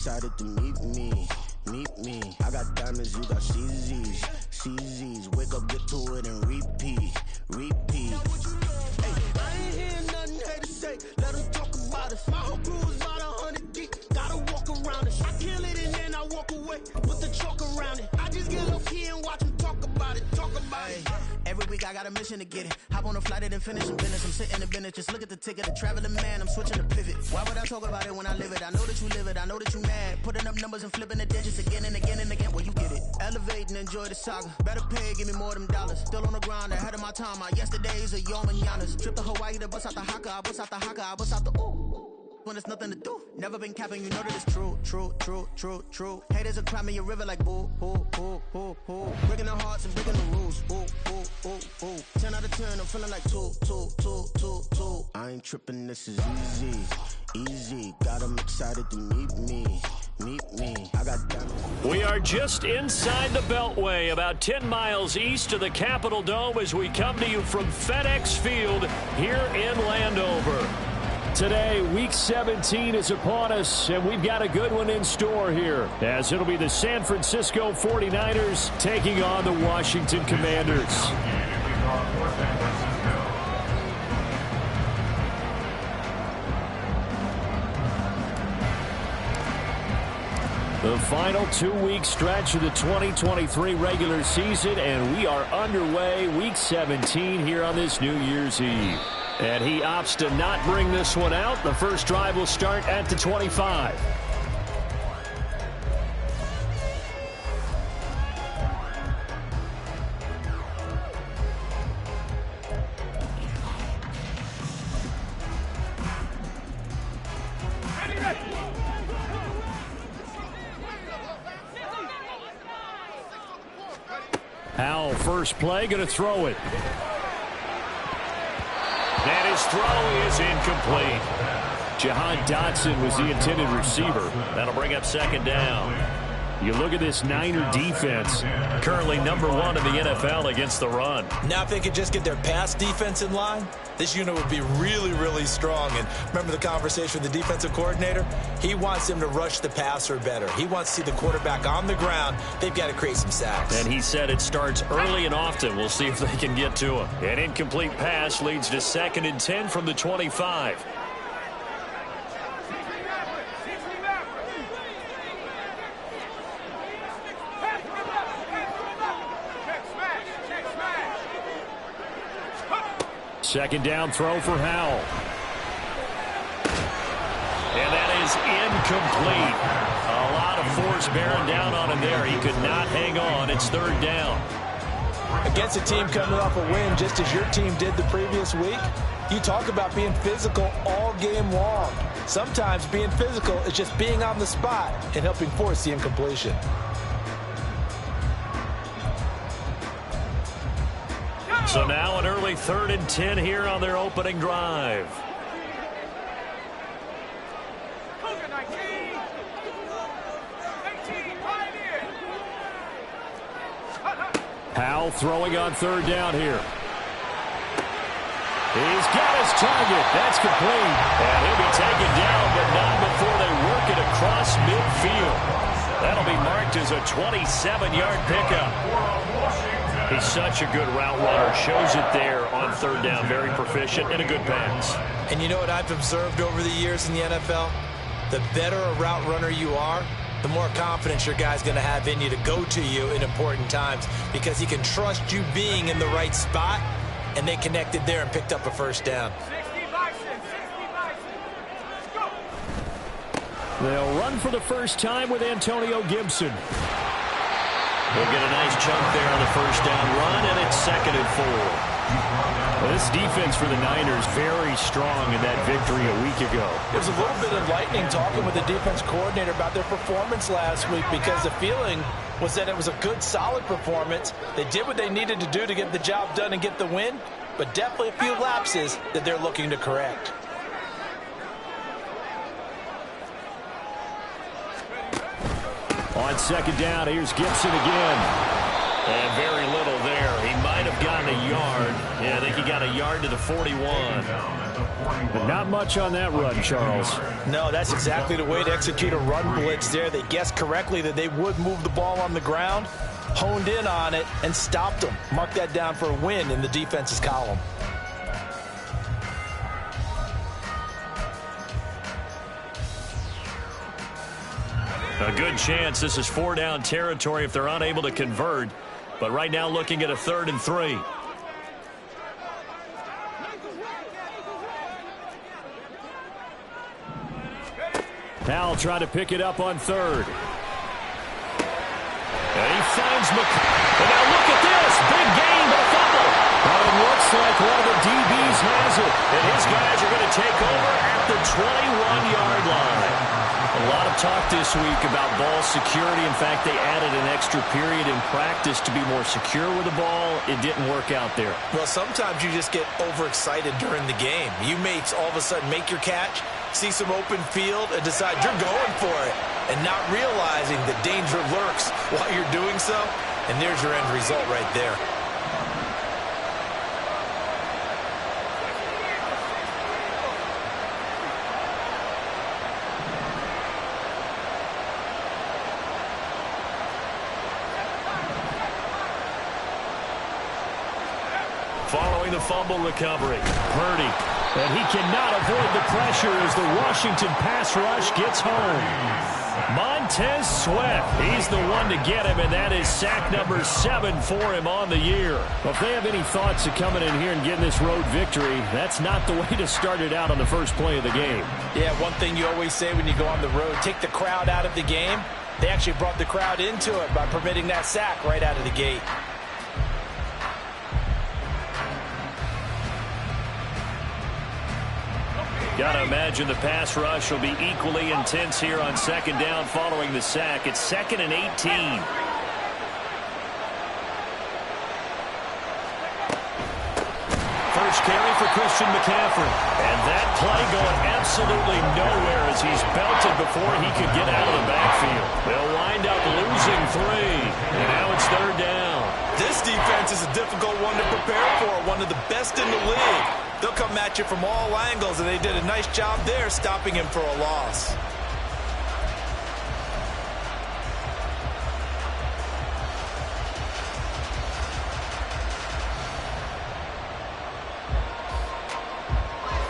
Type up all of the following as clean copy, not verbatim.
Excited to meet me. I got diamonds, you got CZs. Wake up, get to it, and repeat. Hey, I ain't hearing nothing haters say. Let them talk about us. My whole crew is about 100 deep. Gotta walk around it. I kill it and then I walk away with the chalk around it. I just get low key and watch them talk about it. Every week I got a mission to get it. Hop on a flight and then finish in business. I'm sitting in business, just look at the ticket. A traveling man, I'm switching to pivot. Why would I talk about it when I live it? I know that you live it, I know that you mad. Putting up numbers and flipping the digits again and again and again. Well, you get it. Elevate and enjoy the saga. Better pay, give me more than dollars. Still on the grind, ahead of my time. My yesterdays are your mananas. Trip to Hawaii to bust out the haka. I bust out the haka, I bust out the ooh. When there's nothing to do. Never been capping, you know that it's true. Haters will cry me a river like boo. Breaking the hearts and breaking the rules. Ooh. 10 out of 10, I'm feeling like two. I ain't tripping, this is easy. Got 'em excited to meet me. I got diamonds. We are just inside the Beltway, about 10 miles east of the Capitol Dome as we come to you from FedEx Field here in Landover. Today, Week 17 is upon us, and we've got a good one in store here, as it'll be the San Francisco 49ers taking on the Washington Commanders. The final 2-week stretch of the 2023 regular season, and we are underway Week 17 here on this New Year's Eve. And he opts to not bring this one out. The first drive will start at the 25. Howell, first play, going to throw it. And his throw is incomplete. Jahan Dotson was the intended receiver. That'll bring up second down. You look at this Niner defense, currently #1 in the NFL against the run. Now, if they could just get their pass defense in line, this unit would be really, really strong. And remember the conversation with the defensive coordinator? He wants them to rush the passer better. He wants to see the quarterback on the ground. They've got to create some sacks. And he said it starts early and often. We'll see if they can get to him. An incomplete pass leads to 2nd and 10 from the 25. Second down throw for Howell. And that is incomplete. A lot of force bearing down on him there. He could not hang on. It's 3rd down. Against a team coming off a win, just as your team did the previous week, you talk about being physical all game long. Sometimes being physical is just being on the spot and helping force the incompletion. So now an early 3rd and 10 here on their opening drive. Howell throwing on 3rd down here. He's got his target. That's complete. And he'll be taken down, but not before they work it across midfield. That'll be marked as a 27-yard pickup. He's such a good route runner. Shows it there on 3rd down. Very proficient and a good pass. And you know what I've observed over the years in the NFL? The better a route runner you are, the more confidence your guy's going to have in you to go to you in important times because he can trust you being in the right spot, and they connected there and picked up a 1st down. They'll run for the first time with Antonio Gibson. We'll get a nice chunk there on the 1st down run, and it's 2nd and 4. Well, this defense for the Niners very strong in that victory a week ago. It was a little bit enlightening talking with the defense coordinator about their performance last week because the feeling was that it was a good, solid performance. They did what they needed to do to get the job done and get the win, but definitely a few lapses that they're looking to correct. On 2nd down, here's Gibson again. And very little there. He might have gotten a yard. Yeah, I think he got a yard to the 41. But not much on that run, Charles. No, that's exactly the way to execute a run blitz there. They guessed correctly that they would move the ball on the ground, honed in on it, and stopped them. Mark that down for a win in the defense's column. A good chance this is 4-down territory if they're unable to convert. But right now looking at a 3rd and 3. Powell try to pick it up on 3rd. And he finds McCollum. And now look at this. Big gain, but a fumble. And it looks like one of the DBs has it. And his guys are going to take over at the 21-yard line. A lot of talk this week about ball security. In fact, they added an extra period in practice to be more secure with the ball. It didn't work out there. Well, sometimes you just get overexcited during the game. You may all of a sudden make your catch, see some open field, and decide you're going for it, and not realizing the danger lurks while you're doing so. And there's your end result right there. Following the fumble recovery, Purdy. And he cannot avoid the pressure as the Washington pass rush gets home. Montez Sweat, he's the one to get him, and that is sack number 7 for him on the year. Well, if they have any thoughts of coming in here and getting this road victory, that's not the way to start it out on the first play of the game. Yeah, one thing you always say when you go on the road, take the crowd out of the game. They actually brought the crowd into it by permitting that sack right out of the gate. Got to imagine the pass rush will be equally intense here on 2nd down following the sack. It's 2nd and 18. First carry for Christian McCaffrey. And that play going absolutely nowhere as he's belted before he could get out of the backfield. They'll wind up losing 3. And now it's 3rd down. This defense is a difficult one to prepare for, one of the best in the league. They'll come at you from all angles, and they did a nice job there stopping him for a loss.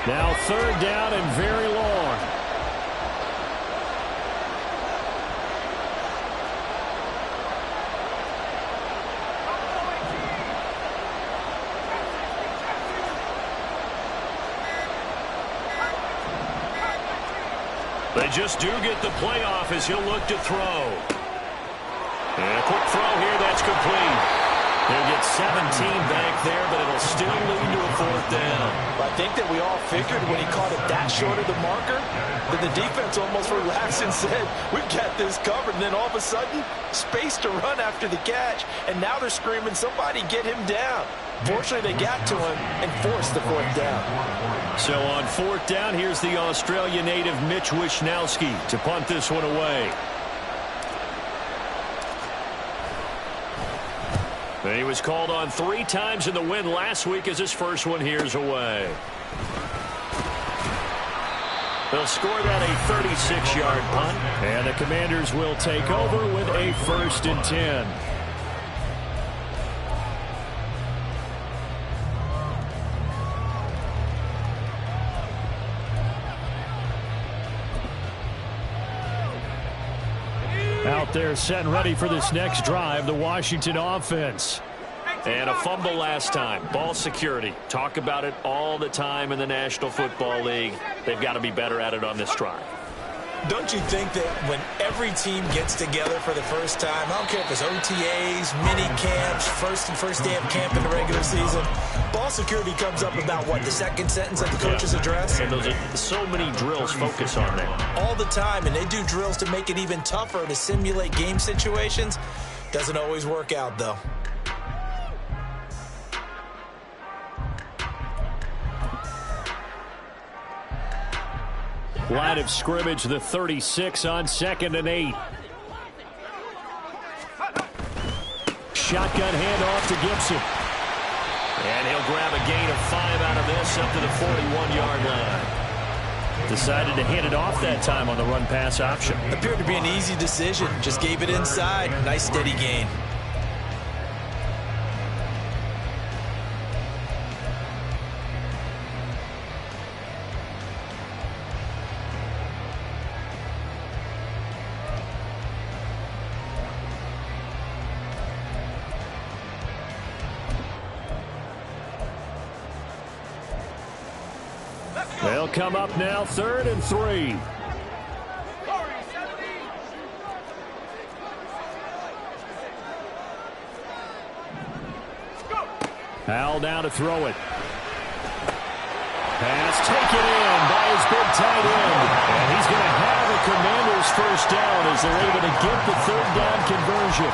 Now 3rd down and very long. They just do get the playoff as he'll look to throw. And a quick throw here, that's complete. He'll get 17 back there, but it'll still lead to a 4th down. I think that we all figured when he caught it that short of the marker that the defense almost relaxed and said, we've got this covered. And then all of a sudden, space to run after the catch. And now they're screaming, somebody get him down. Fortunately, they got to him and forced the 4th down. So on 4th down, here's the Australia native Mitch Wishnowski to punt this one away. And he was called on 3 times in the win last week as his first one here's away. They'll score that a 36-yard punt. And the Commanders will take over with a 1st and 10. Out there set and ready for this next drive, the Washington offense. And a fumble last time. Ball security. Talk about it all the time in the National Football League. They've got to be better at it on this drive. Don't you think that when every team gets together for the first time, I don't care if it's OTAs, mini camps, first day of camp in the regular season, ball security comes up about what, the second sentence of the coach's address? And those are so many drills focus on that. All the time, and they do drills to make it even tougher to simulate game situations. Doesn't always work out, though. Line of scrimmage, the 36 on 2nd and 8. Shotgun handoff to Gibson. And he'll grab a gain of 5 out of this up to the 41-yard line. Decided to hand it off that time on the run-pass option. Appeared to be an easy decision. Just gave it inside. Nice steady gain. They'll come up now, 3rd and 3. Howell down to throw it. Pass taken in by his big tight end. And he's going to have a Commanders first down as they're able to get the 3rd down conversion.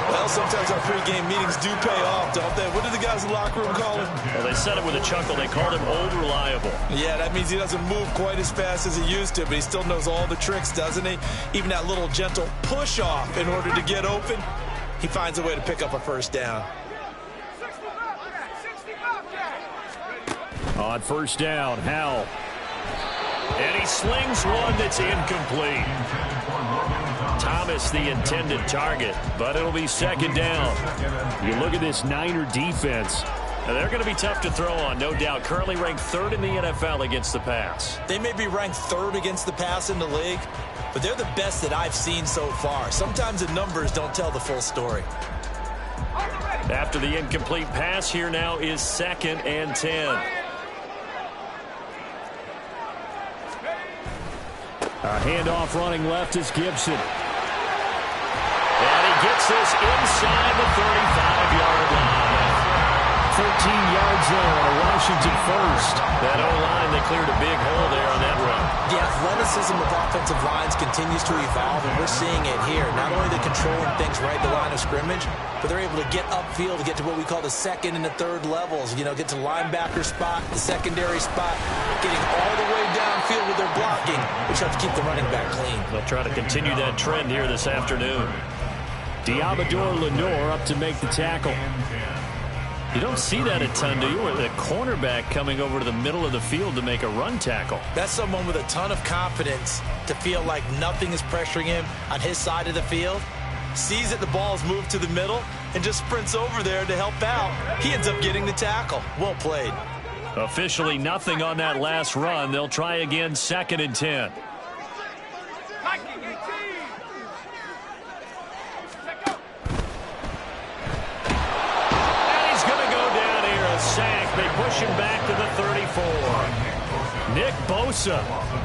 Well, sometimes our pregame meetings do pay off, don't they? What did the guys in the locker room call him? Well, they said it with a chuckle. They called him old reliable. Yeah, that means he doesn't move quite as fast as he used to, but he still knows all the tricks, doesn't he? Even that little gentle push-off in order to get open, he finds a way to pick up a first down. On first down, Howell. And he slings one that's incomplete. Thomas the intended target, but it'll be 2nd down. You look at this Niner defense. They're going to be tough to throw on, no doubt. Currently ranked 3rd in the NFL against the pass. They may be ranked 3rd against the pass in the league, but they're the best that I've seen so far. Sometimes the numbers don't tell the full story. After the incomplete pass, here now is 2nd and 10. A handoff running left is Gibson. And he gets this inside the 35-yard line. 13 yards there on a Washington first. That O-line, they cleared a big hole there on that run. The athleticism of offensive lines continues to evolve, and we're seeing it here. Not only the controlling things right at the line of scrimmage, but they're able to get upfield to get to what we call the 2nd and the 3rd levels. You know, get to linebacker spot, the secondary spot, getting all the way downfield with their blocking, which helps keep the running back clean. They'll try to continue that trend here this afternoon. Diamador Lenore up to make the tackle. You don't see that a ton, do you? Or the cornerback coming over to the middle of the field to make a run tackle. That's someone with a ton of confidence to feel like nothing is pressuring him on his side of the field. Sees that the ball is moved to the middle and just sprints over there to help out. He ends up getting the tackle. Well played. Officially nothing on that last run. They'll try again, 2nd and 10. Sack. They push him back to the 34. Nick Bosa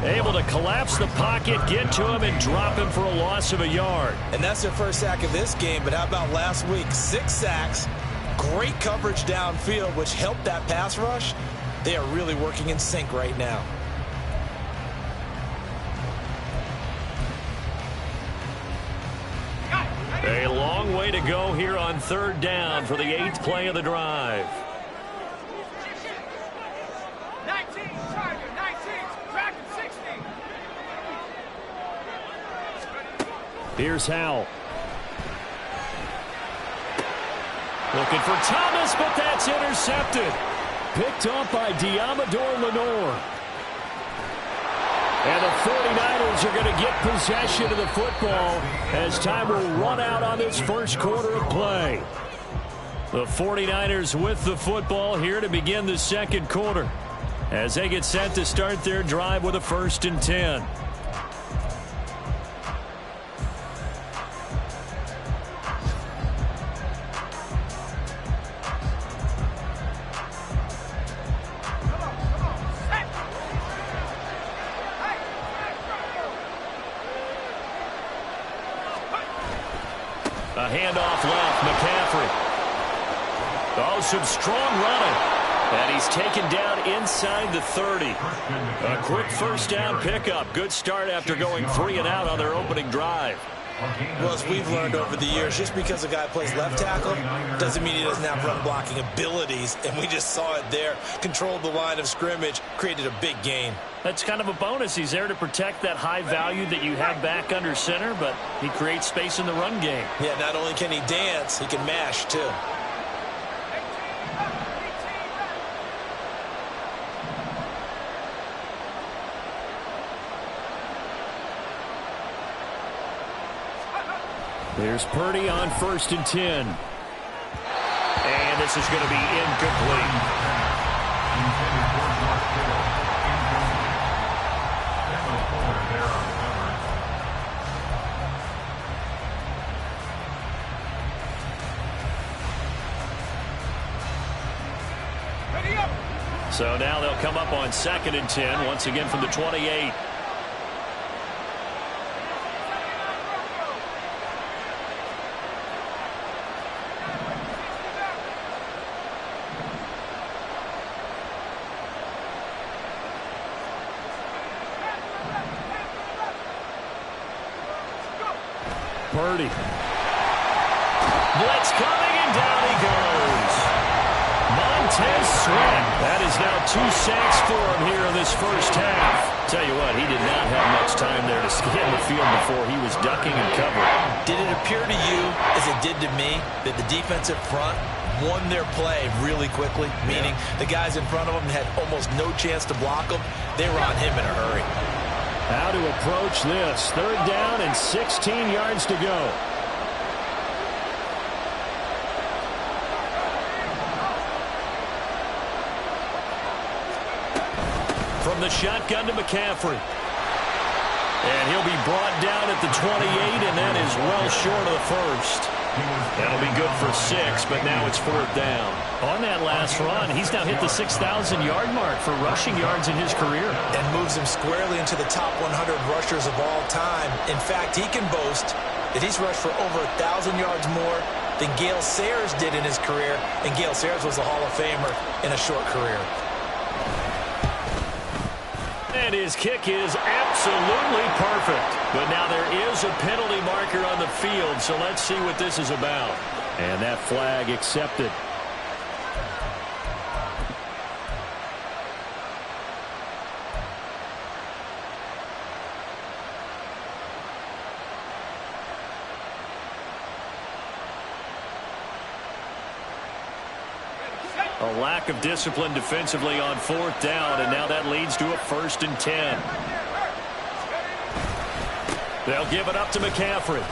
able to collapse the pocket, get to him, and drop him for a loss of a yard. And that's their first sack of this game, but how about last week? 6 sacks, great coverage downfield, which helped that pass rush. They are really working in sync right now. A long way to go here on 3rd down for the 8th play of the drive. Here's Howell. Looking for Thomas, but that's intercepted. Picked off by Diamador Lenore. And the 49ers are going to get possession of the football as time will run out on this first quarter of play. The 49ers with the football here to begin the 2nd quarter as they get set to start their drive with a 1st and 10. A handoff left, McCaffrey. Oh, some strong running. And he's taken down inside the 30. A quick first down pickup. Good start after going 3 and out on their opening drive. Well, as we've learned over the years, just because a guy plays left tackle doesn't mean he doesn't have run blocking abilities. And we just saw it there. Controlled the line of scrimmage, created a big gain. That's kind of a bonus. He's there to protect that high value that you have back under center, but he creates space in the run game. Yeah, not only can he dance, he can mash too. There's Purdy on 1st and 10. And this is going to be incomplete. So now they'll come up on 2nd and 10, once again from the 28. Purdy. Blitz coming, and down he goes. Montez Sweat. That is now 2 sacks for him here in this first half. Tell you what, he did not have much time there to get in the field before he was ducking and covering. Did it appear to you, as it did to me, that the defensive front won their play really quickly? Meaning the guys in front of them had almost no chance to block him. They were on him in a hurry. How to approach this. 3rd down and 16 yards to go. From the shotgun to McCaffrey. And he'll be brought down at the 28, and that is well short of the first. That'll be good for 6, but now it's 4th down. On that last run, he's now hit the 6,000-yard mark for rushing yards in his career. And moves him squarely into the top 100 rushers of all time. In fact, he can boast that he's rushed for over 1,000 yards more than Gale Sayers did in his career. And Gale Sayers was a Hall of Famer in a short career. And his kick is absolutely perfect. But now there is a penalty marker on the field, so let's see what this is about. And that flag accepted. A lack of discipline defensively on 4th down, and now that leads to a 1st and 10. They'll give it up to McCaffrey.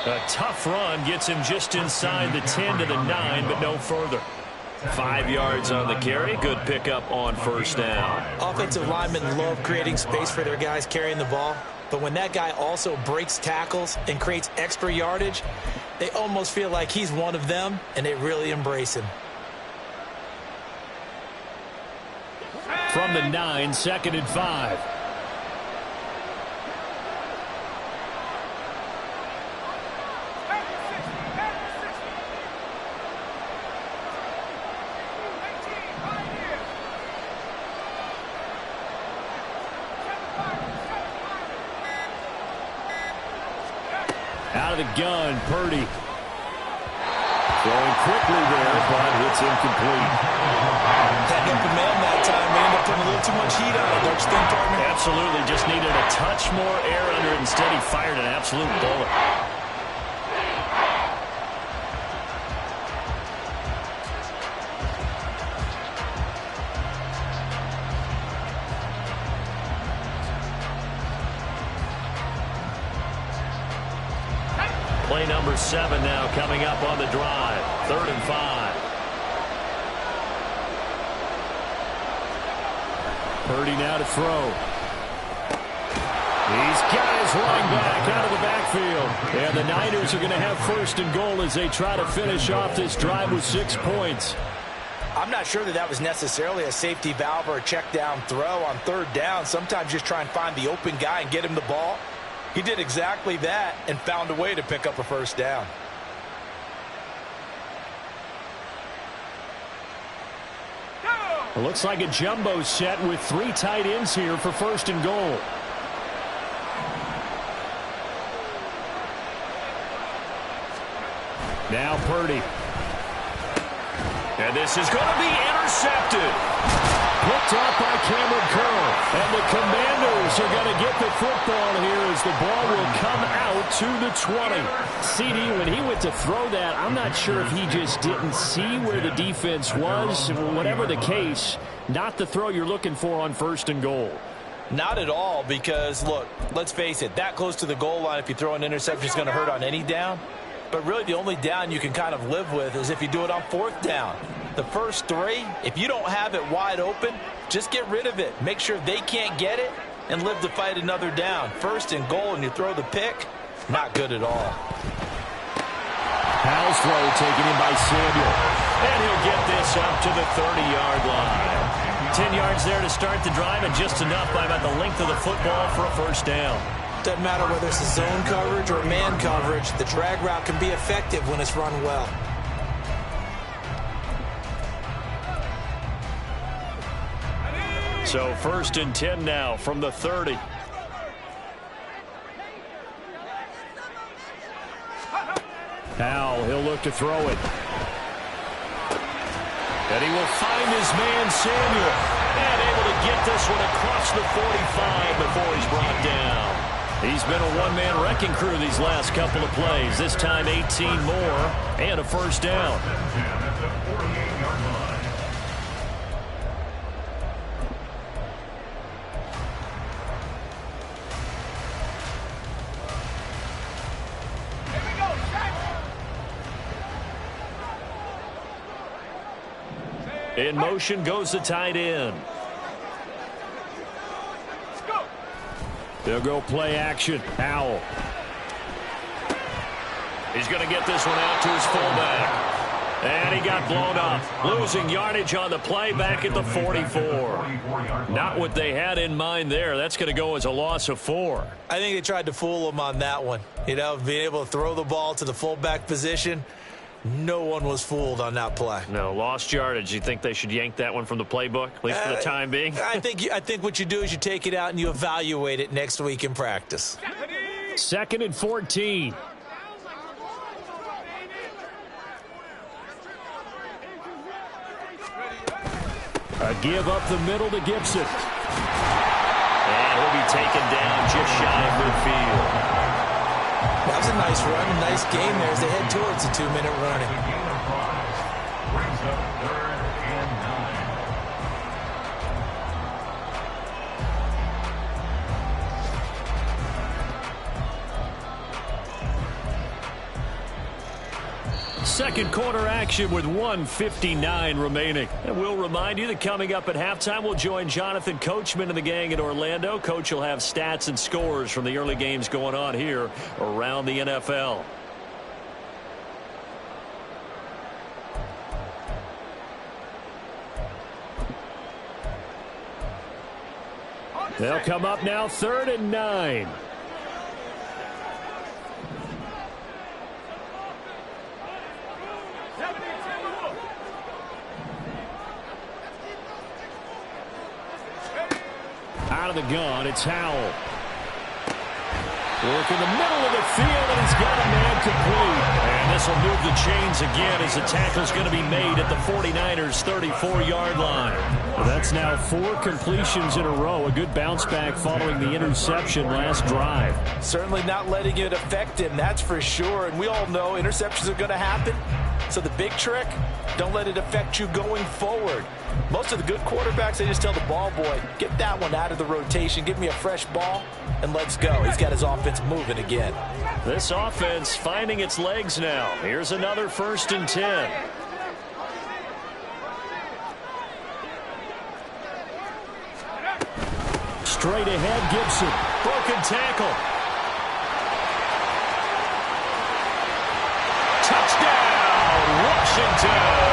A tough run gets him just inside the 10 to the 9, but no further. 5 yards on the carry. Good pickup on 1st down. Offensive linemen love creating space for their guys carrying the ball, but when that guy also breaks tackles and creates extra yardage, they almost feel like he's one of them, and they really embrace him. From the 9, 2nd and 5. Out of the gun, Purdy. Throwing quickly there, but it's incomplete. That upper man that time may end up putting a little too much heat on it, don't you think, partner? Absolutely. Just needed a touch more air under it. Instead, he fired an absolute bullet. Play number 7 now coming up on the drive. 3rd and 5. Purdy now to throw. He's got his running back out of the backfield. And the Niners are going to have 1st and goal as they try to finish off this drive with 6 points. I'm not sure that was necessarily a safety valve or a check down throw on 3rd down. Sometimes just try and find the open guy and get him the ball. He did exactly that and found a way to pick up a 1st down. It looks like a jumbo set with 3 tight ends here for 1st and goal. Now Purdy. And this is going to be intercepted. Picked off by Cameron Curl. And the Commanders are going to get the football here as the ball will come out to the 20. CD, when he went to throw that, I'm not sure if he just didn't see where the defense was. Whatever the case, not the throw you're looking for on 1st and goal. Not at all, because, look, let's face it, that close to the goal line, if you throw an interception, is going to hurt on any down. But really, the only down you can kind of live with is if you do it on 4th down. The first 3, if you don't have it wide open, just get rid of it. Make sure they can't get it and live to fight another down. 1st and goal, and you throw the pick, not good at all. Powell's throw taken in by Samuel. And he'll get this up to the 30-yard line. 10 yards there to start the drive, and just enough by about the length of the football for a first down. Doesn't matter whether it's a zone coverage or man coverage, the drag route can be effective when it's run well. So 1st and 10 now from the 30. Powell, he'll look to throw it. And he will find his man, Samuel. And able to get this one across the 45 before he's brought down. He's been a one-man wrecking crew these last couple of plays. This time 18 more and a first down. In motion goes the tight end. They'll go play action. Powell. He's going to get this one out to his fullback. And he got blown up. Losing yardage on the play back at the 44. Not what they had in mind there. That's going to go as a loss of 4. I think they tried to fool him on that one. You know, being able to throw the ball to the fullback position. No one was fooled on that play. No, lost yardage. You think they should yank that one from the playbook, at least for the time being? I think what you do is you take it out and you evaluate it next week in practice. 2nd and 14. A give up the middle to Gibson. And he'll be taken down just shy of midfield. That was a nice run, a nice game there as they head towards the 2-minute warning. Second quarter action with 1:59 remaining. And we'll remind you that coming up at halftime, we'll join Jonathan Coachman and the gang in Orlando. Coach will have stats and scores from the early games going on here around the NFL. They'll come up now 3rd and 9. Out of the gun, it's Howell. Work in the middle of the field, and he's got a man complete. And this will move the chains again as the tackle's going to be made at the 49ers' 34-yard line. Well, that's now 4 completions in a row. A good bounce back following the interception last drive. Certainly not letting it affect him, that's for sure. And we all know interceptions are going to happen. So the big trick, don't let it affect you going forward. Most of the good quarterbacks, they just tell the ball boy, get that one out of the rotation, give me a fresh ball, and let's go. He's got his offense moving again. This offense finding its legs now. Here's another 1st and 10. Straight ahead, Gibson. Broken tackle. Touchdown, Washington.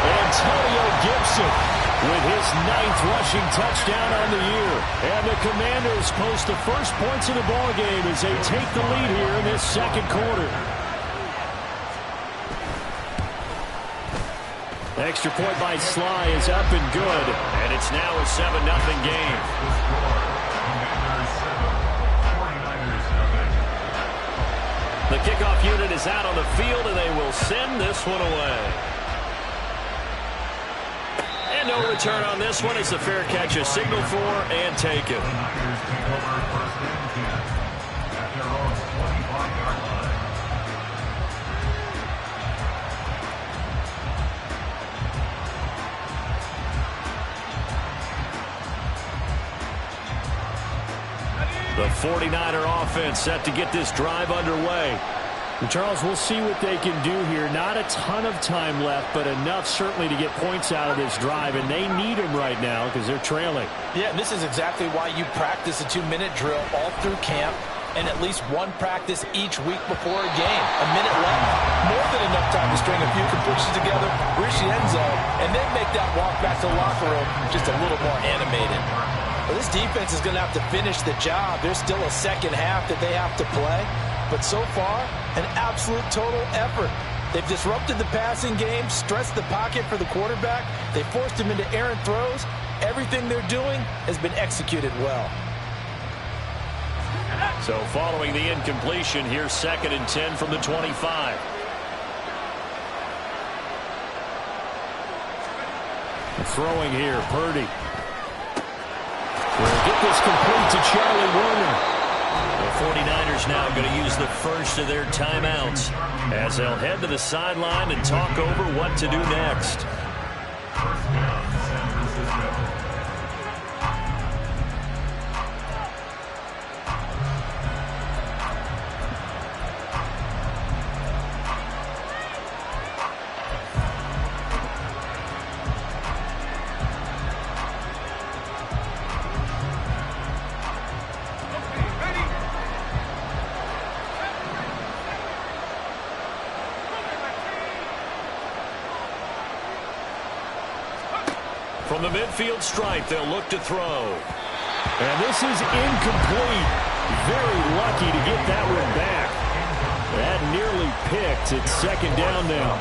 Antonio Gibson with his 9th rushing touchdown on the year. And the Commanders post the first points of the ball game as they take the lead here in this second quarter. Extra point by Sly is up and good. And it's now a 7-0 game. The kickoff unit is out on the field, and they will send this one away. And no return on this one. It's a fair catch, a signal for, and taken. 49er offense set to get this drive underway. And Charles, we'll see what they can do here. Not a ton of time left, but enough certainly to get points out of this drive, and they need them right now because they're trailing. Yeah, and this is exactly why you practice a 2-minute drill all through camp and at least one practice each week before a game. A minute left, more than enough time to string a few completions together, reach the end zone, and then make that walk back to the locker room just a little more animated. Well, this defense is going to have to finish the job. There's still a second half that they have to play. But so far, an absolute total effort. They've disrupted the passing game, stressed the pocket for the quarterback. They forced him into errant throws. Everything they're doing has been executed well. So following the incompletion, here's 2nd and 10 from the 25. Throwing here, Purdy. We'll get this complete to Charlie Warner. The 49ers now going to use the first of their timeouts as they'll head to the sideline and talk over what to do next. From the midfield stripe, they'll look to throw. And this is incomplete. Very lucky to get that one back. That nearly picked. It's 2nd down now.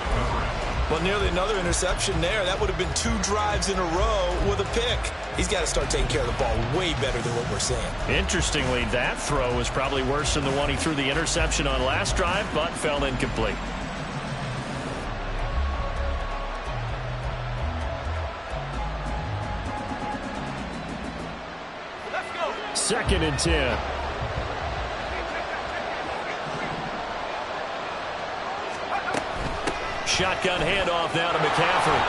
Well, nearly another interception there. That would have been 2 drives in a row with a pick. He's got to start taking care of the ball way better than what we're seeing. Interestingly, that throw was probably worse than the one he threw the interception on last drive, but fell incomplete. Second and 10. Shotgun handoff now to McCaffrey.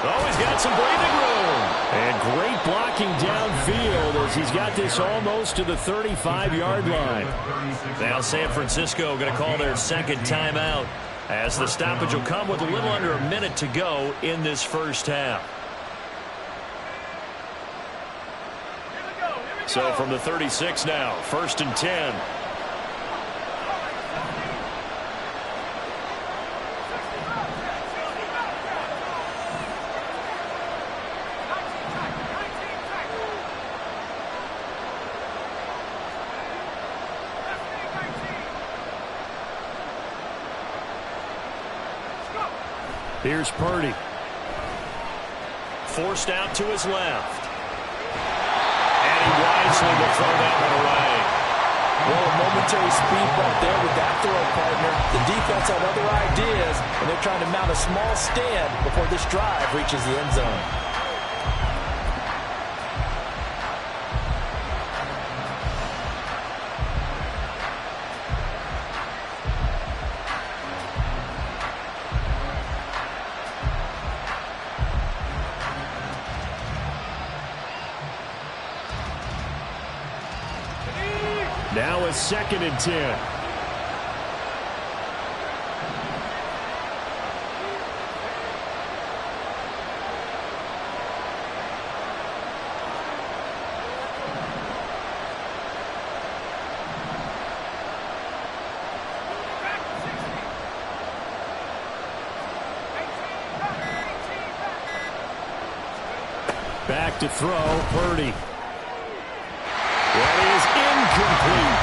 Oh, he's got some breathing room. And great blocking downfield as he's got this almost to the 35-yard line. Now San Francisco going to call their 2nd timeout as the stoppage will come with a little under a minute to go in this first half. So from the 36 now, 1st and 10. Here's Purdy. Forced out to his left. And he wisely will throw that one away. Well, a momentary speed bump there with that throw, partner. The defense had other ideas, and they're trying to mount a small stand before this drive reaches the end zone. Now it's 2nd and 10. Back to throw, Purdy. That is incomplete.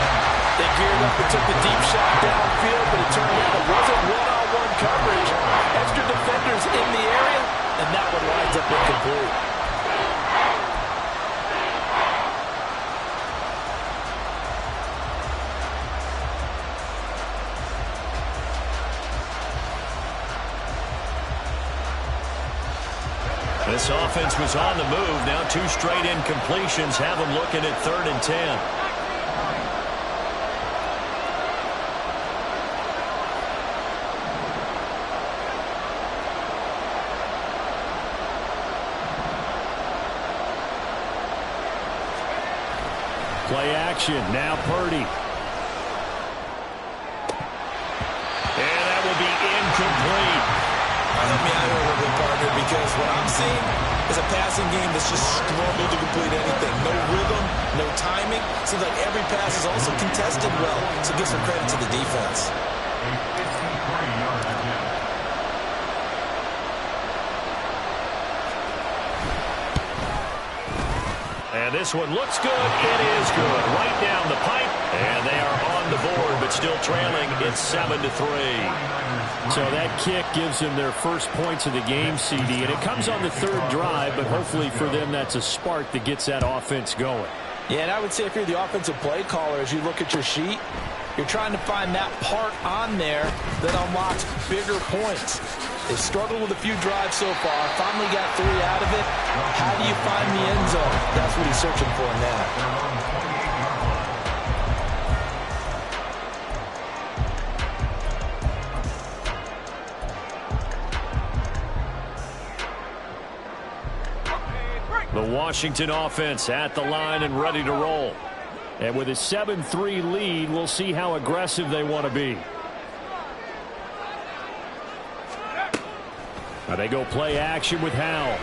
They geared up and took the deep shot downfield, but it turned out it wasn't one-on-one coverage. Extra defenders in the area, and that one winds up incomplete. This offense was on the move. Now 2 straight incompletions have them looking at 3rd and 10. Play action. Now Purdy. And that will be incomplete. Help me out here a little bit, partner, because what I'm seeing is a passing game that's just struggled to complete anything. No rhythm, no timing. Seems like every pass is also contested well, so give some credit to the defense. And this one looks good. It is good. Right down the pipe. And they are on the board, but still trailing. It's 7-3. So that kick gives them their first points of the game, CD. And it comes on the third drive, but hopefully for them that's a spark that gets that offense going. Yeah, and I would say if you're the offensive play caller, as you look at your sheet, you're trying to find that part on there that unlocks bigger points. They've struggled with a few drives so far. Finally got 3 out of it. How do you find the end zone? That's what he's searching for now. The Washington offense at the line and ready to roll. And with a 7-3 lead, we'll see how aggressive they want to be. Now they go play action with Howell.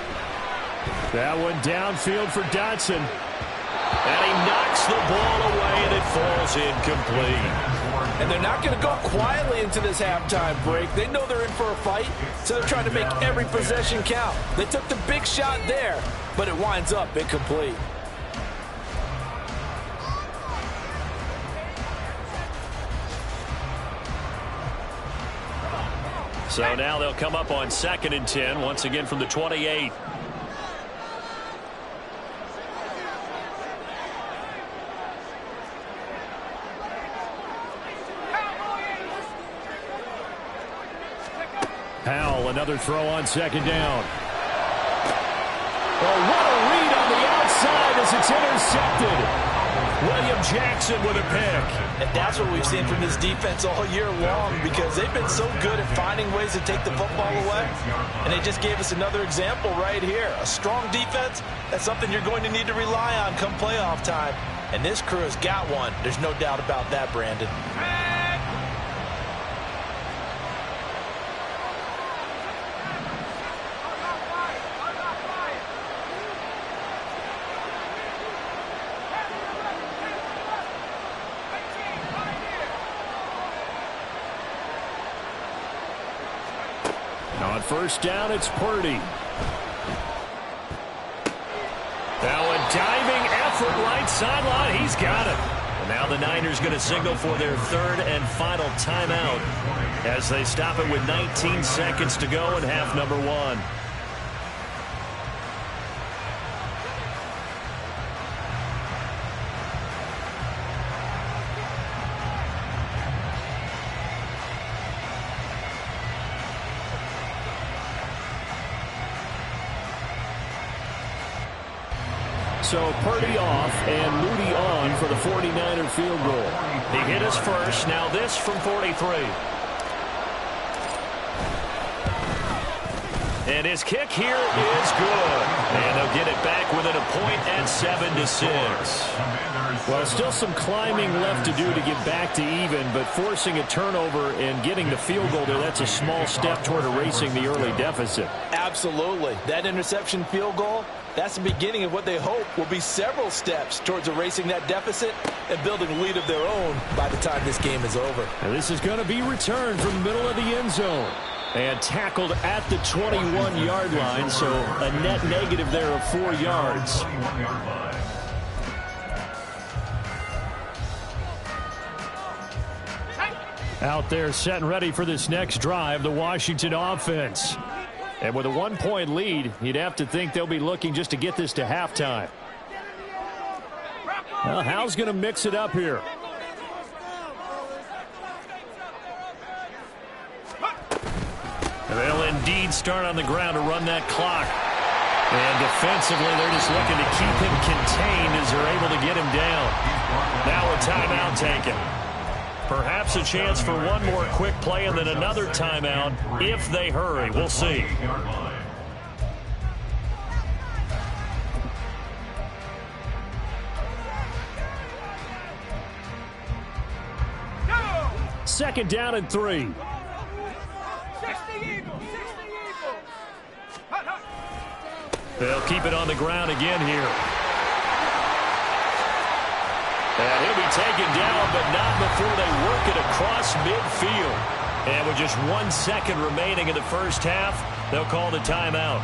That one downfield for Dotson. And he knocks the ball away, and it falls incomplete. And they're not going to go quietly into this halftime break. They know they're in for a fight, so they're trying to make every possession count. They took the big shot there, but it winds up incomplete. So now they'll come up on 2nd and 10, once again from the 28. Powell, another throw on 2nd down. Oh, what a read on the outside as it's intercepted. William Jackson with a pick. And that's what we've seen from this defense all year long, because they've been so good at finding ways to take the football away. And they just gave us another example right here. A strong defense, that's something you're going to need to rely on come playoff time. And this crew has got one. There's no doubt about that, Brandon. On 1st down, it's Purdy. Now a diving effort right sideline. He's got it. And now the Niners going to signal for their 3rd and final timeout as they stop it with 19 seconds to go in half number 1. So Purdy off and Moody on for the 49er field goal. He hit us first. Now this from 43. And his kick here is good. And they'll get it back within a point at 7-6. Well, still some climbing left to do to get back to even, but forcing a turnover and getting the field goal there, that's a small step toward erasing the early deficit. Absolutely. That interception field goal, that's the beginning of what they hope will be several steps towards erasing that deficit and building a lead of their own by the time this game is over. And this is going to be returned from the middle of the end zone. And tackled at the 21-yard line, so a net negative there of 4 yards. Out there set and ready for this next drive, the Washington offense. And with a 1-point lead, you'd have to think they'll be looking just to get this to halftime. Well, Howell's going to mix it up here. They'll indeed start on the ground to run that clock. And defensively, they're just looking to keep him contained as they're able to get him down. Now a timeout taken. Perhaps a chance for one more quick play and then another timeout if they hurry. We'll see. 2nd down and 3. They'll keep it on the ground again here. And he'll be taken down, but not before they work it across midfield. And with just 1 second remaining in the first half, they'll call the timeout.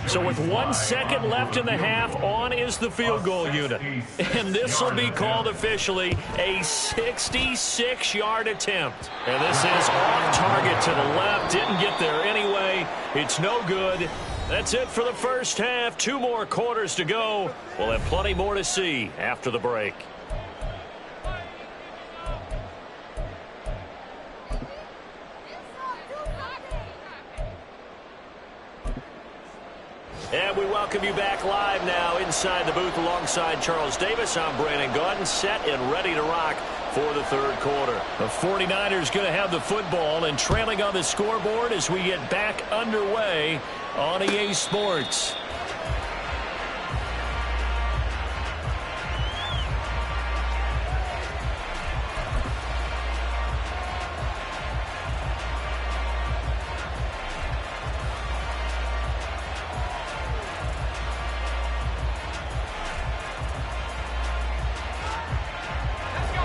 So with 1 second left in the half, on is the field goal unit. And this will be called officially a 66-yard attempt. And this is off target to the left. Didn't get there anyway. It's no good. That's it for the first half. 2 more quarters to go. We'll have plenty more to see after the break. And we welcome you back live now inside the booth alongside Charles Davis. I'm Brandon Gaudin, set and ready to rock for the third quarter. The 49ers going to have the football and trailing on the scoreboard as we get back underway on EA Sports.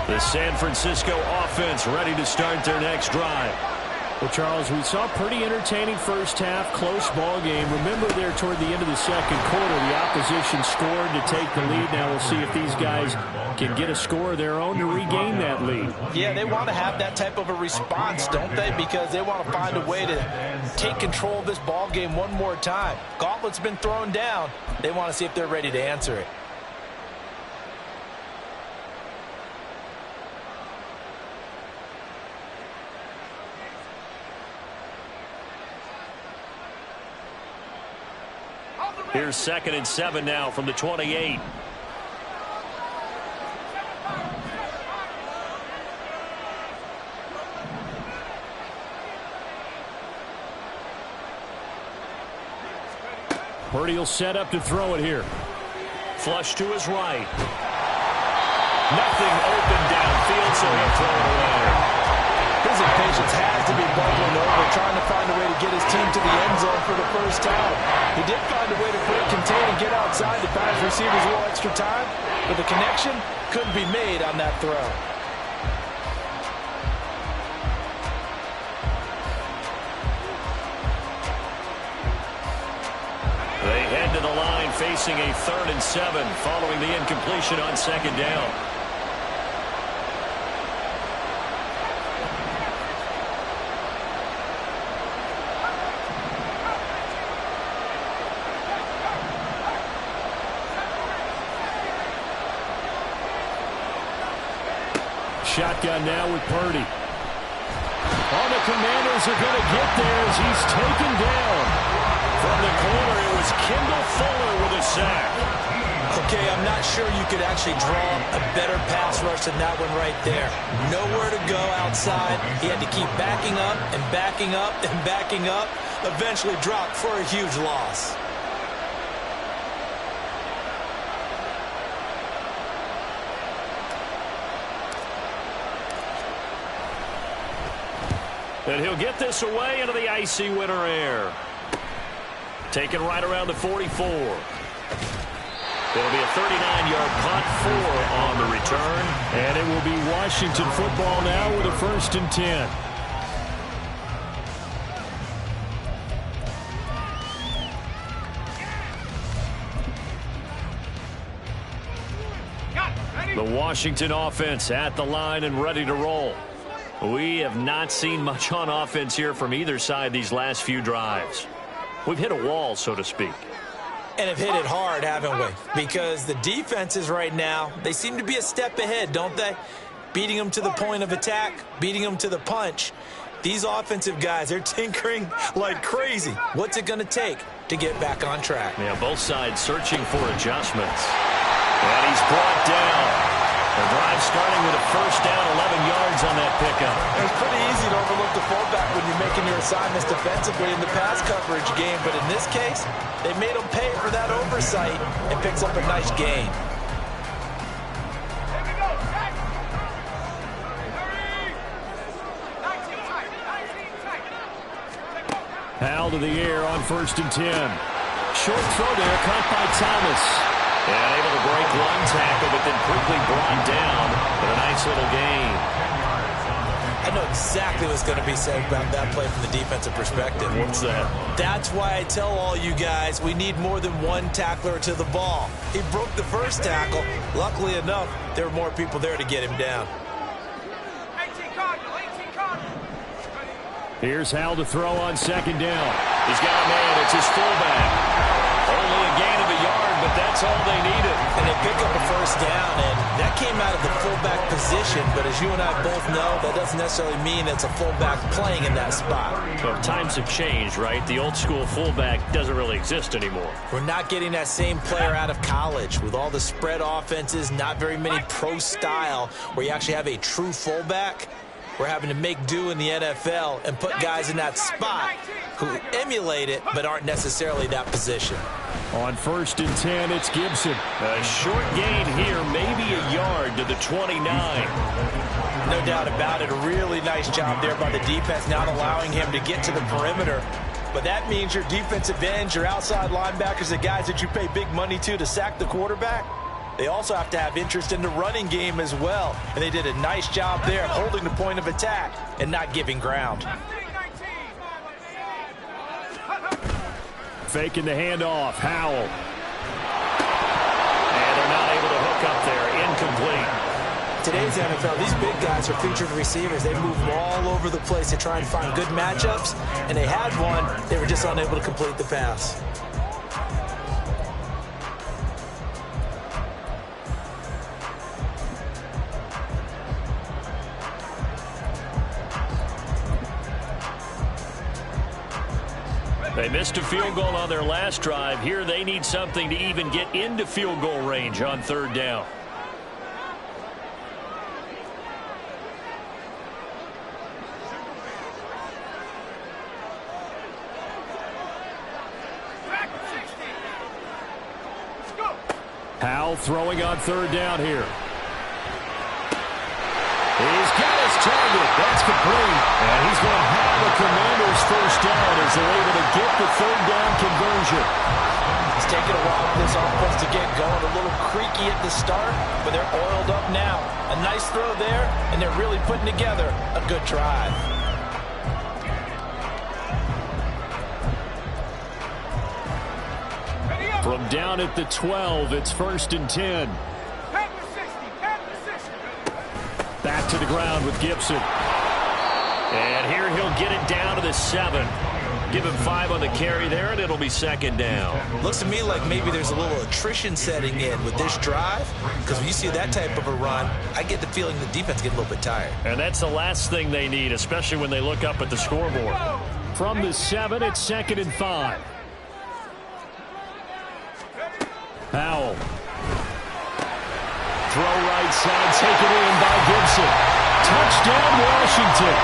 The San Francisco offense ready to start their next drive. Well, Charles, we saw a pretty entertaining first half, close ball game. Remember there toward the end of the second quarter, the opposition scored to take the lead. Now we'll see if these guys can get a score of their own to regain that lead. Yeah, they want to have that type of a response, don't they? Because they want to find a way to take control of this ball game one more time. Gauntlet's been thrown down. They want to see if they're ready to answer it. Here's 2nd and 7 now from the 28. Purdy will set up to throw it here. Flush to his right. Nothing open downfield, so he'll throw it away. His impatience has to be bubbling over, trying to find a way to get his team to the end zone for the first down. He did find a way to break contain and get outside to pass receivers a little extra time, but the connection couldn't be made on that throw. They head to the line facing a 3rd and 7 following the incompletion on 2nd down. Shotgun now with Purdy. Oh, the Commanders are going to get there as he's taken down. From the corner, it was Kendall Fuller with a sack. Okay, I'm not sure you could actually draw a better pass rush than that one right there. Nowhere to go outside. He had to keep backing up and backing up and backing up. Eventually dropped for a huge loss. And he'll get this away into the icy winter air. Taken right around the 44. It'll be a 39-yard punt, 4 on the return. And it will be Washington football now with a 1st and 10. The Washington offense at the line and ready to roll. We have not seen much on offense here from either side these last few drives. We've hit a wall, so to speak. And have hit it hard, haven't we? Because the defenses right now, they seem to be a step ahead, don't they? Beating them to the point of attack, beating them to the punch. These offensive guys, they're tinkering like crazy. What's it going to take to get back on track? Yeah, both sides searching for adjustments. And he's brought down. The drive starting with a 1st down, 11 yards on that pickup. It's pretty easy to overlook the fullback when you're making your assignments defensively in the pass coverage game, but in this case, they made him pay for that oversight and picks up a nice gain. Powell to the air on 1st and 10. Short throw there, caught by Thomas. And able to break one tackle, but then quickly brought down with a nice little gain. I know exactly what's going to be said about that play from the defensive perspective. What's that? That's why I tell all you guys we need more than one tackler to the ball. He broke the first tackle. Luckily enough, there were more people there to get him down. 18 Cardinal. Here's Hal to throw on 2nd down. He's got a man. It's his fullback. Only a gain of a yard, but that's all they needed. And they pick up a 1st down, and that came out of the fullback position. But as you and I both know, that doesn't necessarily mean it's a fullback playing in that spot. Well, times have changed, right? The old school fullback doesn't really exist anymore. We're not getting that same player out of college with all the spread offenses, not very many pro style where you actually have a true fullback. We're having to make do in the NFL and put guys in that spot who emulate it but aren't necessarily that position. On 1st and 10, it's Gibson. A short gain here, maybe a yard to the 29. No doubt about it. A really nice job there by the defense, not allowing him to get to the perimeter. But that means your defensive ends, your outside linebackers, the guys that you pay big money to sack the quarterback, they also have to have interest in the running game as well. And they did a nice job there of holding the point of attack and not giving ground. Faking the handoff. Howell. And they're not able to hook up there. Incomplete. Today's NFL, these big guys are featured receivers. They move all over the place to try and find good matchups. And they had one. They were just unable to complete the pass. They missed a field goal on their last drive. Here they need something to even get into field goal range on 3rd down. Howell throwing on 3rd down here. He's got his target. That's complete. And he's going to have the Commanders' 1st down as they're able to get the 3rd down conversion. It's taken a while for this offense to get going. A little creaky at the start, but they're oiled up now. A nice throw there, and they're really putting together a good drive. From down at the 12, it's 1st and 10. Back to the ground with Gibson. And here he'll get it down to the 7. Give him 5 on the carry there, and it'll be 2nd down. Looks to me like maybe there's a little attrition setting in with this drive, because when you see that type of a run, I get the feeling the defense gets a little bit tired. And that's the last thing they need, especially when they look up at the scoreboard. From the 7, it's 2nd and 5. Howell. Throw right side, taken in by Gibson. Touchdown, Washington.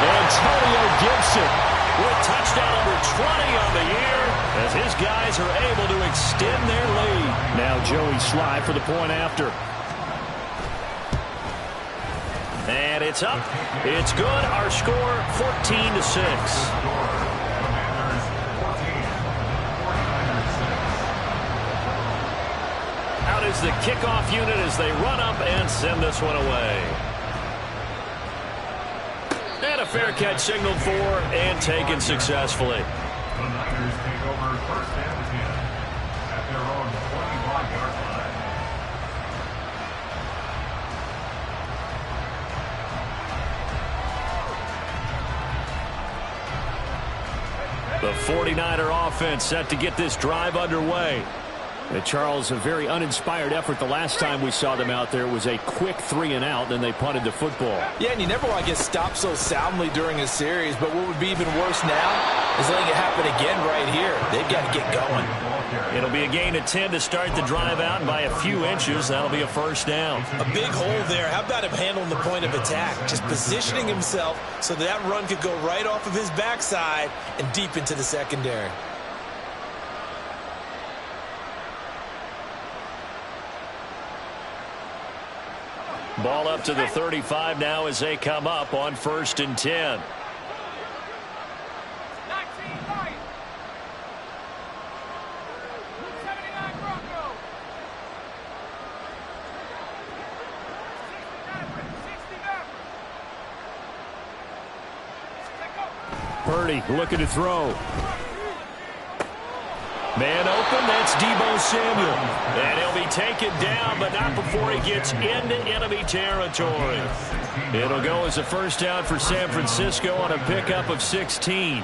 Antonio Gibson with touchdown number 20 on the year as his guys are able to extend their lead. Now Joey Sly for the point after. And it's up. It's good. Our score 14-6. Is the kickoff unit as they run up and send this one away. And a fair catch signaled for and taken successfully. The Niners take over 1st and 10 at their own 21-yard line. The 49er offense set to get this drive underway. Charles, a very uninspired effort the last time we saw them out there. It was a quick 3-and-out, then they punted the football. Yeah, and you never want to get stopped so soundly during a series, but what would be even worse now is letting it happen again right here. They've got to get going. It'll be a gain of 10 to start the drive out, and by a few inches, that'll be a 1st down. A big hole there. How about him handling the point of attack? Just positioning himself so that run could go right off of his backside and deep into the secondary. Ball up to the 35 now as they come up on 1st and 10. Purdy looking to throw. Man open, that's Deebo Samuel. And he'll be taken down, but not before he gets into enemy territory. It'll go as a first down for San Francisco on a pickup of 16.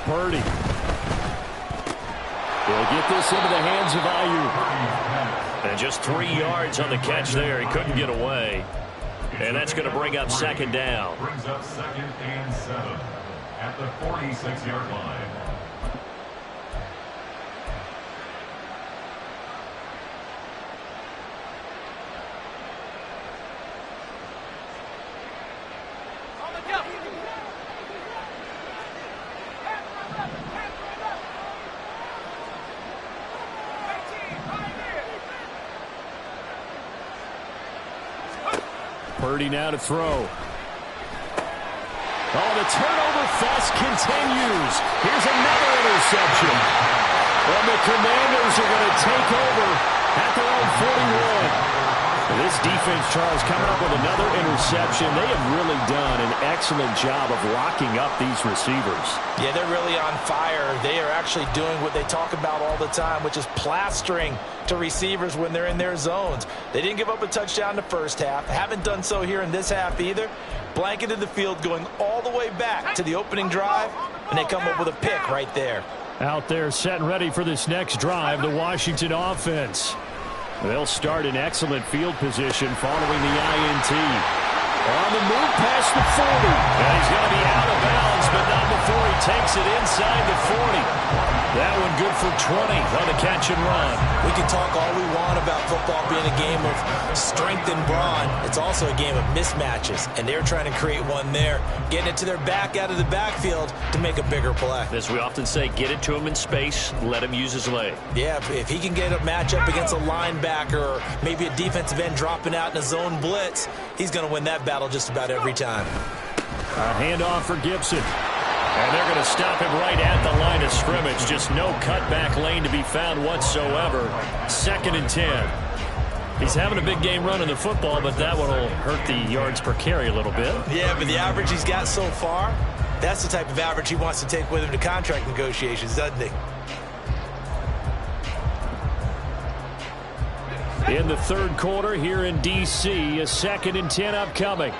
Purdy. He'll get this into the hands of Ayuk. And just 3 yards on the catch there. He couldn't get away. And that's going to bring up second down. Brings up 2nd and 7 at the 46-yard line. Purdy now to throw. Oh, the turnover fest continues. Here's another interception. And the Commanders are going to take over at their own 41. This defense, Charles, coming up with another interception. They have really done an excellent job of locking up these receivers. Yeah, they're really on fire. They are actually doing what they talk about all the time, which is plastering to receivers when they're in their zones. They didn't give up a touchdown in the first half. Haven't done so here in this half either. Blanketed the field going all the way back to the opening drive, and they come up with a pick right there. Out there set and ready for this next drive, the Washington offense. They'll start in excellent field position following the INT. On the move past the 40. And he's going to be out of bounds, but not before he takes it inside the 40. That one good for 20 on the catch and run. We can talk all we want about football being a game of strength and brawn. It's also a game of mismatches, and they're trying to create one there, getting it to their back out of the backfield to make a bigger play. As we often say, get it to him in space, let him use his leg. Yeah, if he can get a matchup against a linebacker or maybe a defensive end dropping out in a zone blitz, he's going to win that battle just about every time. A handoff for Gibson. And they're going to stop him right at the line of scrimmage. Just no cutback lane to be found whatsoever. 2nd and 10. He's having a big game running the football, but that one will hurt the yards per carry a little bit. Yeah, but the average he's got so far, that's the type of average he wants to take with him to contract negotiations, doesn't he? In the third quarter here in D.C., a 2nd and 10 upcoming.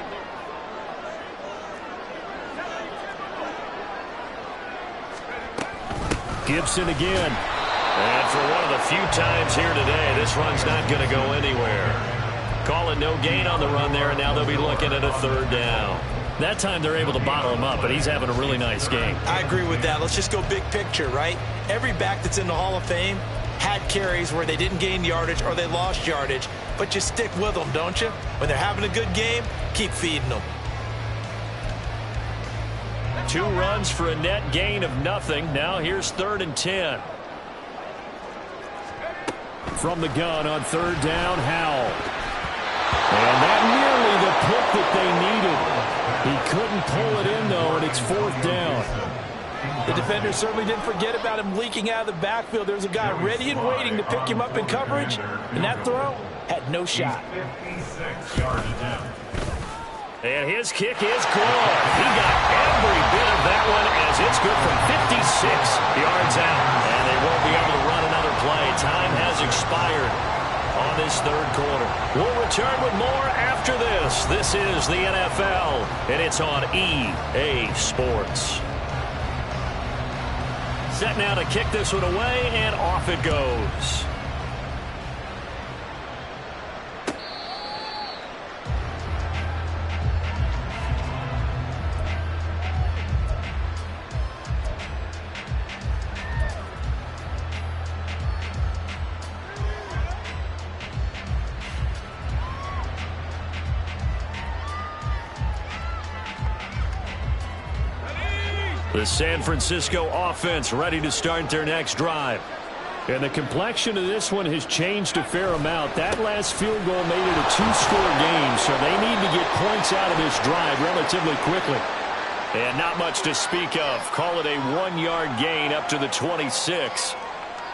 Gibson again. And for one of the few times here today, this run's not going to go anywhere. Call it no gain on the run there, and now they'll be looking at a 3rd down. That time they're able to bottle him up, but he's having a really nice game. I agree with that. Let's just go big picture, right? Every back that's in the Hall of Fame had carries where they didn't gain yardage or they lost yardage, but you stick with them, don't you? When they're having a good game, keep feeding them. 2 runs for a net gain of nothing. Now here's 3rd and 10. From the gun on 3rd down, Howell. And that nearly the pick that they needed. He couldn't pull it in, though, and it's 4th down. The defender certainly didn't forget about him leaking out of the backfield. There's a guy ready and waiting to pick him up in coverage, and that throw had no shot. 56-yard attempt. And his kick is good. He got every bit of that one as it's good from 56 yards out. And they won't be able to run another play. Time has expired on this 3rd quarter. We'll return with more after this. This is the NFL, and it's on EA Sports. Set now to kick this one away, and off it goes. The San Francisco offense ready to start their next drive. And the complexion of this one has changed a fair amount. That last field goal made it a 2-score game, so they need to get points out of this drive relatively quickly. And not much to speak of. Call it a 1-yard gain up to the 26.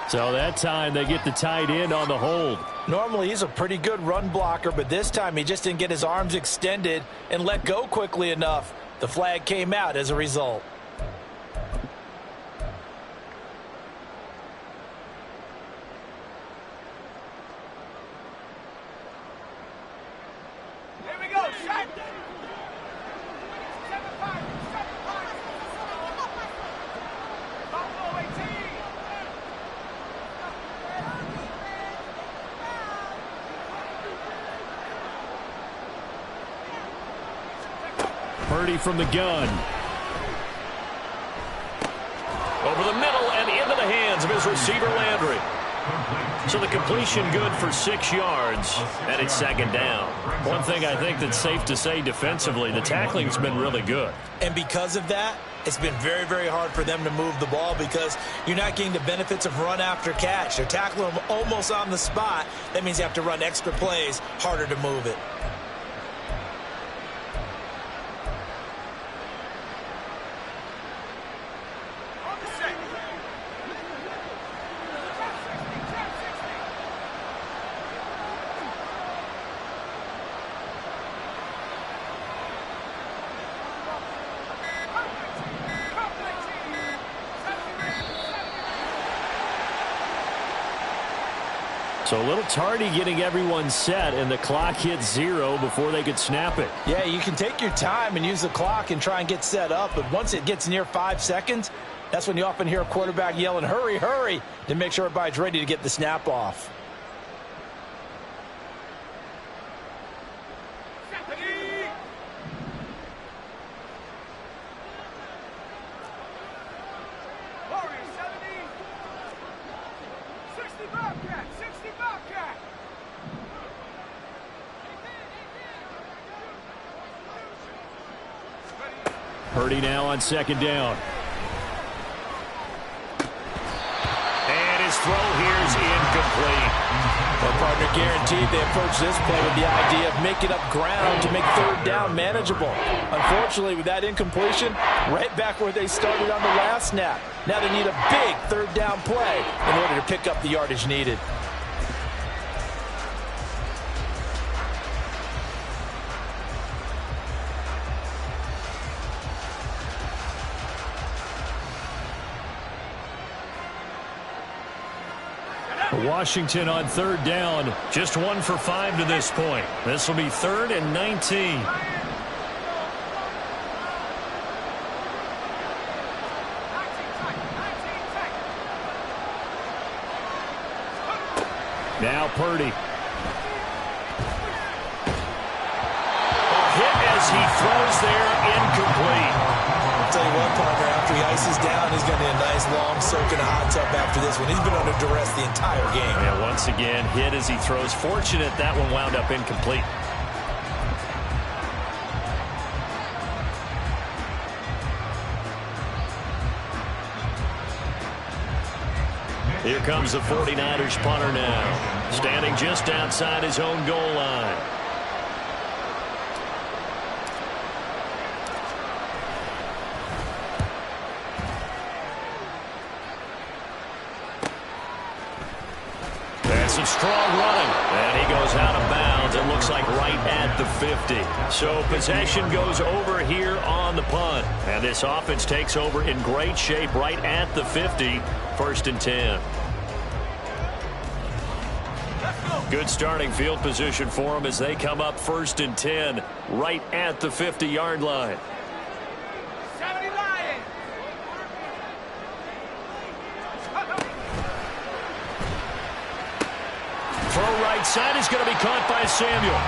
So that time they get the tight end on the hold. Normally he's a pretty good run blocker, but this time he just didn't get his arms extended and let go quickly enough. The flag came out as a result. Here we go, shot. 7-5. Buffalo 18. Purdy from the gun. Over the middle and into the hands of his receiver, Landry. So the completion good for 6 yards, and it's second down. One thing I think that's safe to say defensively, the tackling's been really good. And because of that, it's been very, very hard for them to move the ball because you're not getting the benefits of run after catch. They're tackling them almost on the spot. That means you have to run extra plays, harder to move it. So a little tardy getting everyone set, and the clock hit 0 before they could snap it. Yeah, you can take your time and use the clock and try and get set up, but once it gets near 5 seconds, that's when you often hear a quarterback yelling, hurry, hurry, to make sure everybody's ready to get the snap off. Purdy now on second down. And his throw here is incomplete. Their partner guaranteed they approach this play with the idea of making up ground to make third down manageable. Unfortunately, with that incompletion, right back where they started on the last snap. Now they need a big third down play in order to pick up the yardage needed. Washington on third down. Just 1 for 5 to this point. This will be 3rd and 19. Now Purdy. A hit as he throws there, incomplete. I'll tell you what, partner, after he ices down, he's going to need a nice long soak in a hot tub after this one. He's been under duress the entire game. And once again, hit as he throws. Fortunate that one wound up incomplete. Here comes the 49ers punter now, standing just outside his own goal line. Some strong running, and he goes out of bounds. It looks like right at the 50. So possession goes over here on the punt, and this offense takes over in great shape right at the 50. 1st and 10. Good starting field position for them as they come up 1st and 10 right at the 50-yard line. Throw right side is going to be caught by Samuel.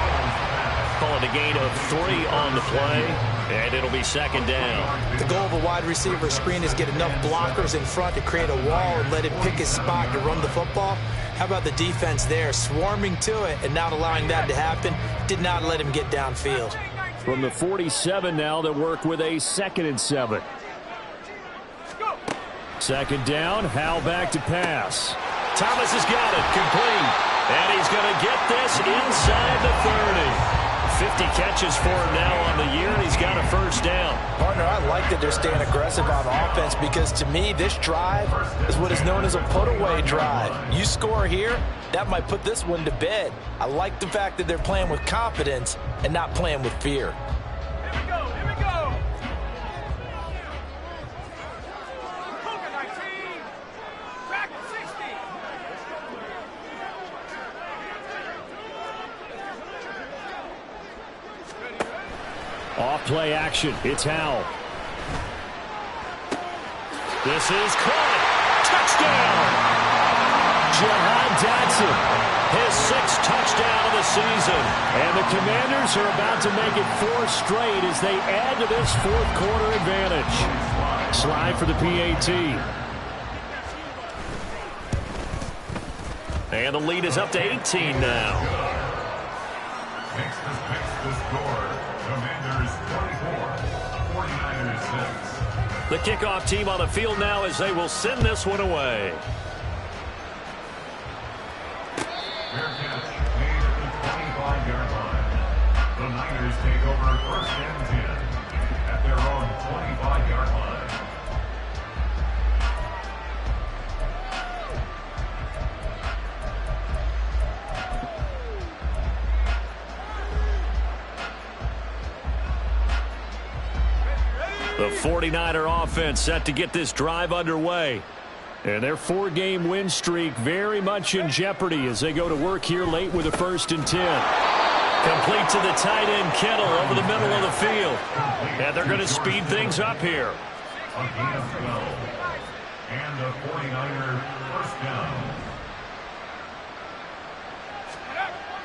Call it a gain of 3 on the play, and it'll be 2nd down. The goal of a wide receiver screen is get enough blockers in front to create a wall and let him pick his spot to run the football. How about the defense there, swarming to it and not allowing that to happen? Did not let him get downfield. From the 47 now, they work with a 2nd and 7. 2nd down, Howell back to pass. Thomas has got it, complete. And he's going to get this inside the 50 catches for him now on the year, and he's got a first down. Partner, I like that they're staying aggressive on offense because, to me, this drive is what is known as a put-away drive. You score here, that might put this one to bed. I like the fact that they're playing with confidence and not playing with fear. Here we go, here we go. Cougar 19. Back at 60. Off play action. It's Howell. This is caught. Touchdown! Jahan Dotson. His 6th touchdown of the season. And the Commanders are about to make it 4 straight as they add to this fourth quarter advantage. Slide for the PAT. And the lead is up to 18 now. Makes the score. Commanders 24, 49ers 6. The kickoff team on the field now as they will send this one away. Fair catch made at the 25-yard line. The Niners take over 1st and 10 at their own 25-yard line. The 49er offense set to get this drive underway. And their 4-game win streak very much in jeopardy as they go to work here late with a 1st and 10. Complete to the tight end Kittle over the middle of the field. And they're going to speed things up here. A gain of 12. And a 49er first down.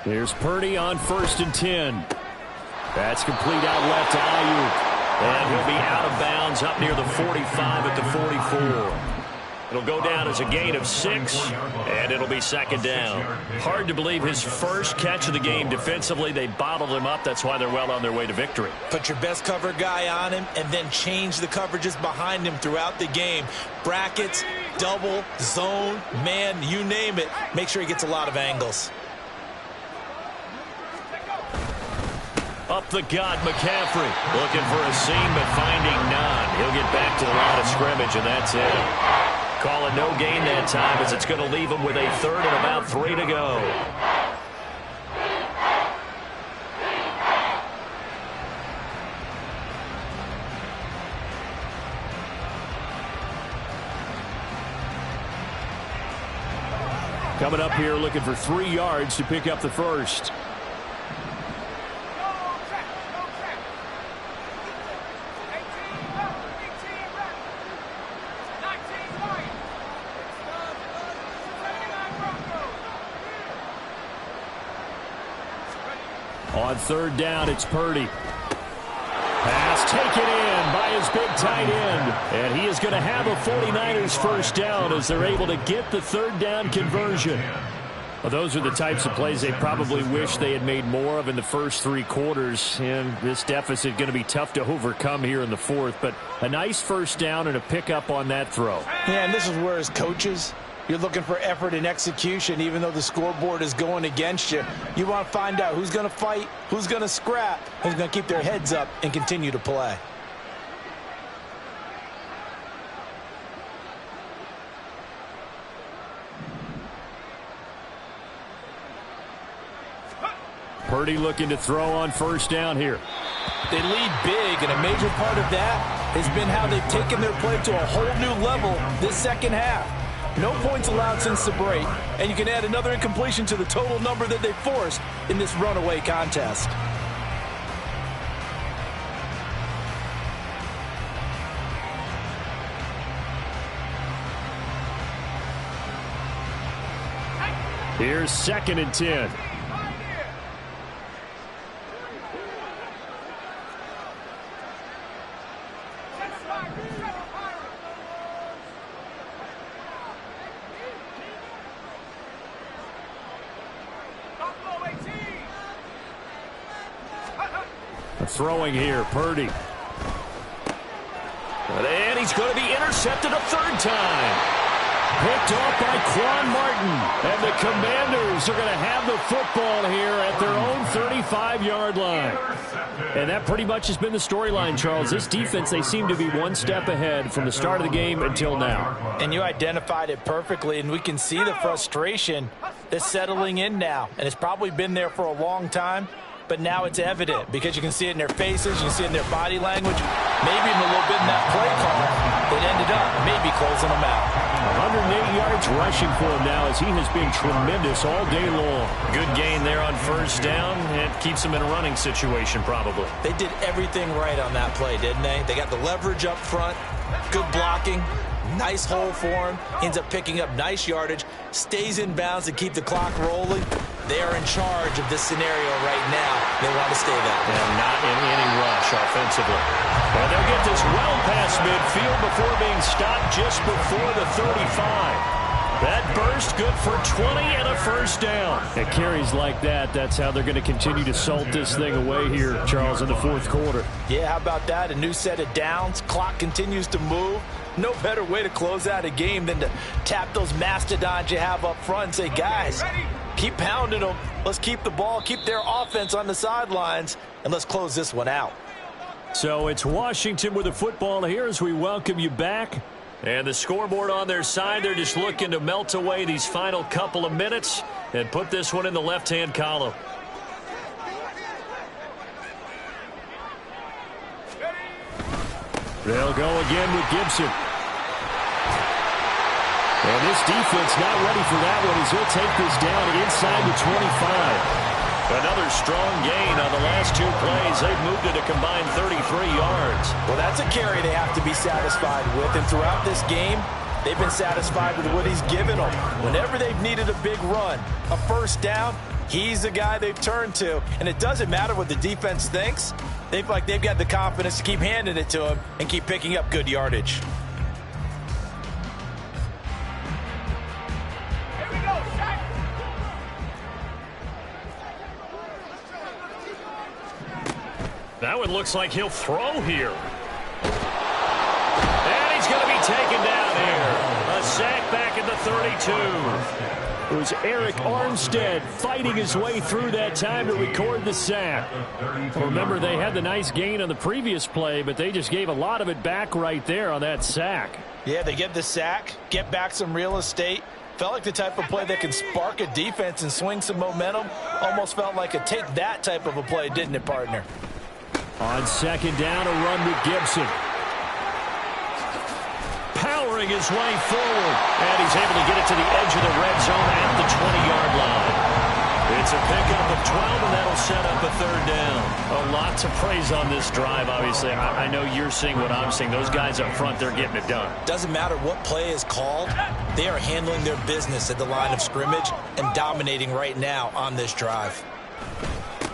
Here's Purdy on 1st and 10. That's complete out left to Ayuk. And he'll be out of bounds up near the 45 at the 44. It'll go down as a gain of 6, and it'll be 2nd down. Hard to believe his first catch of the game defensively. They bottled him up. That's why they're well on their way to victory. Put your best cover guy on him and then change the coverages behind him throughout the game. Brackets, double, zone, man, you name it. Make sure he gets a lot of angles. Up the gut, McCaffrey. Looking for a seam, but finding none. He'll get back to the line of scrimmage, and that's it. Calling no gain that time as it's going to leave him with a 3rd and about 3 to go. Coming up here looking for 3 yards to pick up the first. On 3rd down, it's Purdy. Pass taken in by his big tight end. And he is going to have a 49ers first down as they're able to get the 3rd down conversion. Well, those are the types of plays they probably wish they had made more of in the first 3 quarters. And this deficit going to be tough to overcome here in the 4th. But a nice first down and a pickup on that throw. Yeah, and this is where, as coaches, you're looking for effort and execution, even though the scoreboard is going against you. You want to find out who's going to fight, who's going to scrap, who's going to keep their heads up and continue to play. Purdy looking to throw on 1st down here. They lead big, and a major part of that has been how they've taken their play to a whole new level this 2nd half. No points allowed since the break, and you can add another incompletion to the total number that they forced in this runaway contest. Here's 2nd and 10. Throwing here, Purdy. And he's going to be intercepted a 3rd time. Picked off by Quan Martin. And the Commanders are going to have the football here at their own 35-yard line. And that pretty much has been the storyline, Charles. This defense, they seem to be one step ahead from the start of the game until now. And you identified it perfectly, and we can see the frustration that's settling in now. And it's probably been there for a long time, but now it's evident because you can see it in their faces, you can see it in their body language, maybe even a little bit in that play call that ended up maybe closing them out. 108 yards rushing for him now as he has been tremendous all day long. Good gain there on first down. It keeps him in a running situation probably. They did everything right on that play, didn't they? They got the leverage up front, good blocking, nice hole for him, ends up picking up nice yardage, stays in bounds to keep the clock rolling. They are in charge of this scenario right now. They want to stay that way. And not in any rush offensively. And they'll get this well past midfield before being stopped just before the 35. That burst good for 20 and a first down. At carries like that, that's how they're going to continue to salt this thing away here, Charles, in the fourth quarter. Yeah, how about that? A new set of downs. Clock continues to move. No better way to close out a game than to tap those mastodons you have up front and say, guys, keep pounding them. Let's keep the ball, keep their offense on the sidelines, and let's close this one out. So it's Washington with the football here as we welcome you back. And the scoreboard on their side, they're just looking to melt away these final couple of minutes and put this one in the left-hand column. They'll go again with Gibson. And this defense not ready for that one as he'll take this down inside the 25. Another strong gain on the last two plays. They've moved it a combined 33 yards. Well, that's a carry they have to be satisfied with. And throughout this game, they've been satisfied with what he's given them. Whenever they've needed a big run, a first down, he's the guy they've turned to. And it doesn't matter what the defense thinks. They feel like they've got the confidence to keep handing it to him and keep picking up good yardage. That one looks like he'll throw here. And he's going to be taken down here. A sack back at the 32. It was Eric Armstead fighting his way through that time to record the sack. Remember, they had the nice gain on the previous play, but they just gave a lot of it back right there on that sack. Yeah, they get the sack, get back some real estate. Felt like the type of play that can spark a defense and swing some momentum. Almost felt like a take that type of a play, didn't it, partner? On second down, a run with Gibson. Powering his way forward. And he's able to get it to the edge of the red zone at the 20-yard line. It's a pickup of 12, and that'll set up a third down. A lot to praise on this drive, obviously. I know you're seeing what I'm seeing. Those guys up front, they're getting it done. Doesn't matter what play is called. They are handling their business at the line of scrimmage and dominating right now on this drive.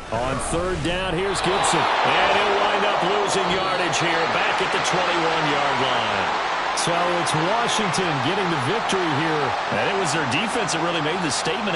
On third down, here's Gibson. And he'll wind up losing yardage here back at the 21-yard line. So it's Washington getting the victory here. And it was their defense that really made the statement out.